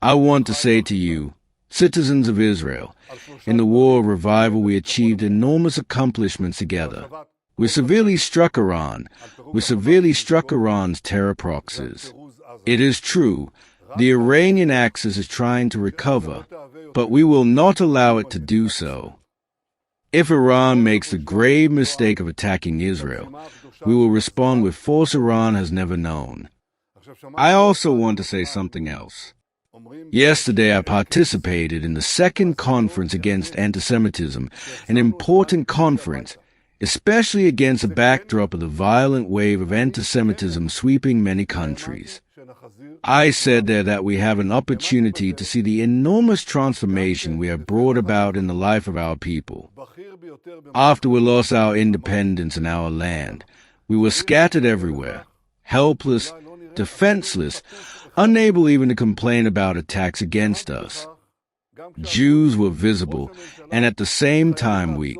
I want to say to you, citizens of Israel, in the war of revival we achieved enormous accomplishments together. We severely struck Iran. We severely struck Iran's terror proxies. It is true, the Iranian axis is trying to recover, but we will not allow it to do so. If Iran makes the grave mistake of attacking Israel, we will respond with force Iran has never known. I also want to say something else. Yesterday I participated in the second conference against antisemitism, an important conference, especially against a backdrop of the violent wave of antisemitism sweeping many countries. I said there that we have an opportunity to see the enormous transformation we have brought about in the life of our people. After we lost our independence and our land, we were scattered everywhere, helpless, defenseless, unable even to complain about attacks against us. Jews were visible and at the same time weak.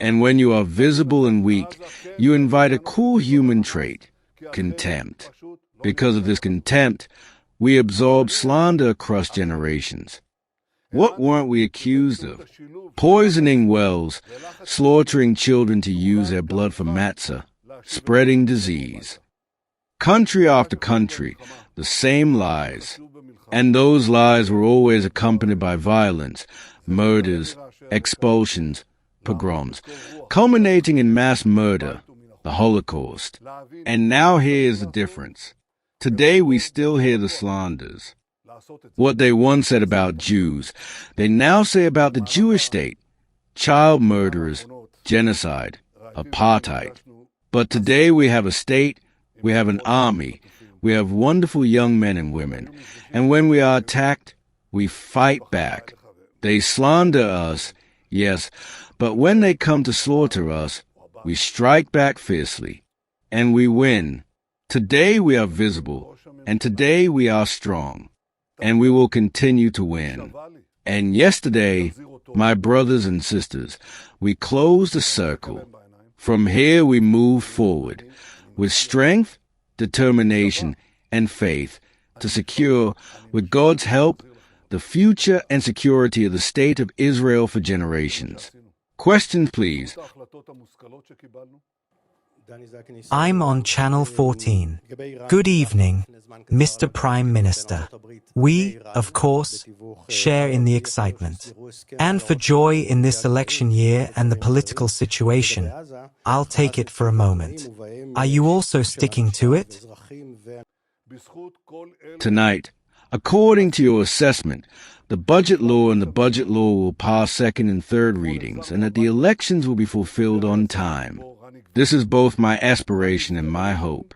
And when you are visible and weak, you invite a cool human trait, contempt. Because of this contempt, we absorb slander across generations. What weren't we accused of? Poisoning wells, slaughtering children to use their blood for matzah, spreading disease. Country after country, the same lies. And those lies were always accompanied by violence, murders, expulsions, pogroms, culminating in mass murder, the Holocaust. And now here is the difference. Today we still hear the slanders. What they once said about Jews, they now say about the Jewish state, child murderers, genocide, apartheid. But today we have a state, we have an army, we have wonderful young men and women, and when we are attacked, we fight back. They slander us, yes, but when they come to slaughter us, we strike back fiercely, and we win. Today we are visible, and today we are strong, and we will continue to win. And yesterday, my brothers and sisters, we closed the circle. From here we move forward, with strength, determination, and faith, to secure, with God's help, the future and security of the State of Israel for generations. Questions, please. I'm on Channel 14. Good evening, Mr. Prime Minister. We, of course, share in the excitement. And for joy in this election year and the political situation, I'll take it for a moment. Are you also sticking to it? Tonight, according to your assessment, the budget law and the budget law will pass second and third readings, and that the elections will be fulfilled on time. This is both my aspiration and my hope.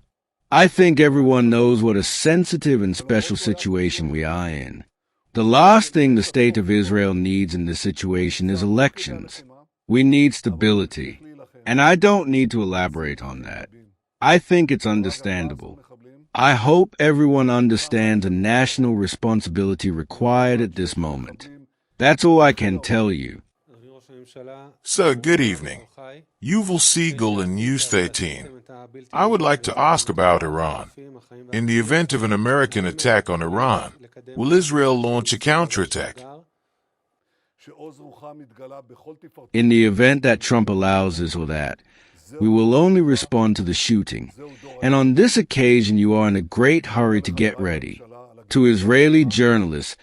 I think everyone knows what a sensitive and special situation we are in. The last thing the State of Israel needs in this situation is elections. We need stability. And I don't need to elaborate on that. I think it's understandable. I hope everyone understands the national responsibility required at this moment. That's all I can tell you. Sir, good evening. Yuval Siegel in News 13. I would like to ask about Iran. In the event of an American attack on Iran, will Israel launch a counterattack? In the event that Trump allows this or that, we will only respond to the shooting. And on this occasion, you are in a great hurry to get ready. To Israeli journalists,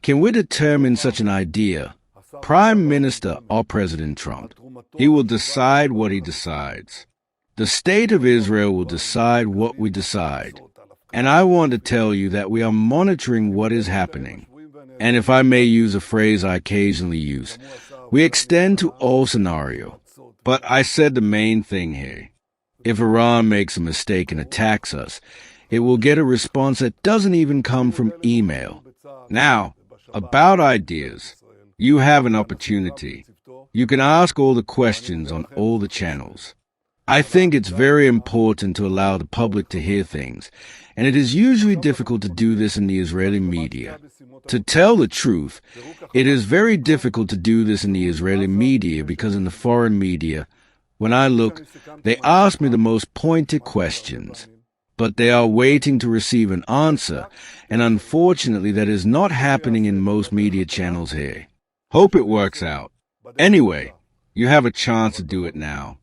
can we determine such an idea? Prime Minister or President Trump, he will decide what he decides. The State of Israel will decide what we decide. And I want to tell you that we are monitoring what is happening. And if I may use a phrase I occasionally use, we extend to all scenario. But I said the main thing here. If Iran makes a mistake and attacks us, it will get a response that doesn't even come from email. Now, about ideas. You have an opportunity. You can ask all the questions on all the channels. I think it's very important to allow the public to hear things, and it is usually difficult to do this in the Israeli media. To tell the truth, it is very difficult to do this in the Israeli media because in the foreign media, when I look, they ask me the most pointed questions. but they are waiting to receive an answer, and unfortunately that is not happening in most media channels here. Hope it works out. Anyway, you have a chance to do it now.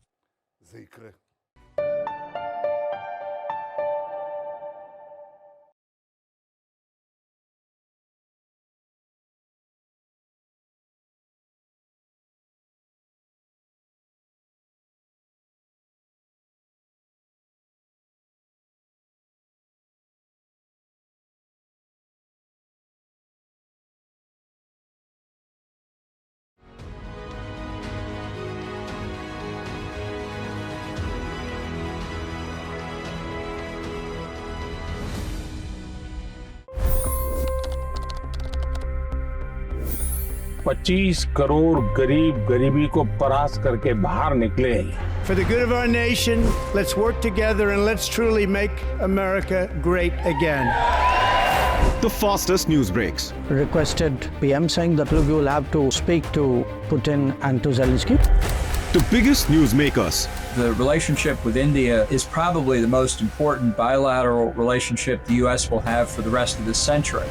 $25 crore गरीब गरीबी को परास्त करके बाहर निकले। For the good of our nation, let's work together and let's truly make America great again. The fastest news breaks. Requested PM saying that look, you will have to speak to Putin and to Zelensky. The biggest news makers. The relationship with India is probably the most important bilateral relationship the U.S. will have for the rest of this century.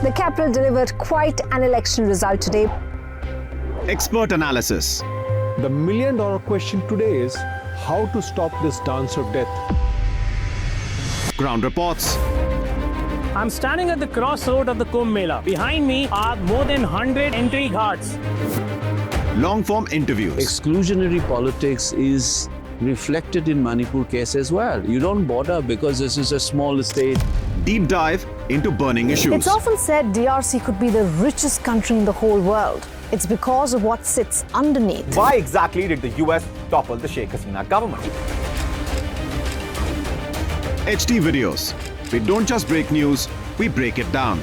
The capital delivered quite an election result today. Expert analysis. The million-dollar question today is how to stop this dance of death. Ground reports. I'm standing at the crossroad of the Kumbh Mela. Behind me are more than 100 entry guards. Long-form interviews. Exclusionary politics is reflected in Manipur case as well. You don't bother because this is a small state. Deep dive into burning issues. It's often said DRC could be the richest country in the whole world. It's because of what sits underneath. Why exactly did the US topple the Sheikh Hasina government? HD videos. We don't just break news, we break it down.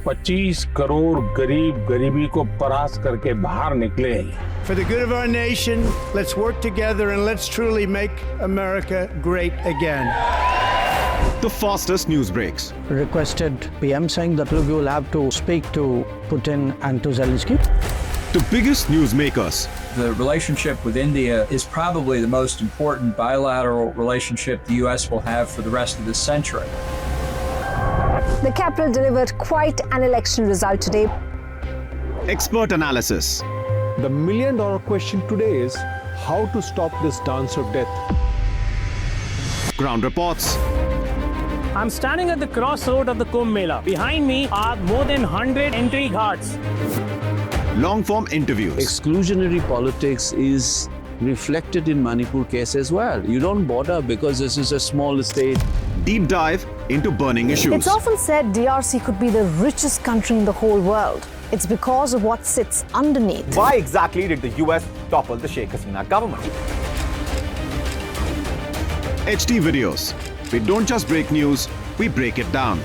$25 crore गरीब गरीबी को परास्त करके बाहर निकले। For the good of our nation, let's work together and let's truly make America great again. The fastest news breaks. Requested PM saying that look, you will have to speak to Putin and to Zelensky. The biggest news makers. The relationship with India is probably the most important bilateral relationship the U.S. will have for the rest of this century. The capital delivered quite an election result today. Expert analysis. The million-dollar question today is how to stop this dance of death. Ground reports. I'm standing at the crossroad of the Kumbh Mela. Behind me are more than 100 entry guards. Long-form interviews. Exclusionary politics is reflected in Manipur case as well. You don't bother because this is a small state. Deep dive into burning issues. It's often said DRC could be the richest country in the whole world. It's because of what sits underneath. Why exactly did the US topple the Sheikh Hasina government? HD videos. We don't just break news, we break it down.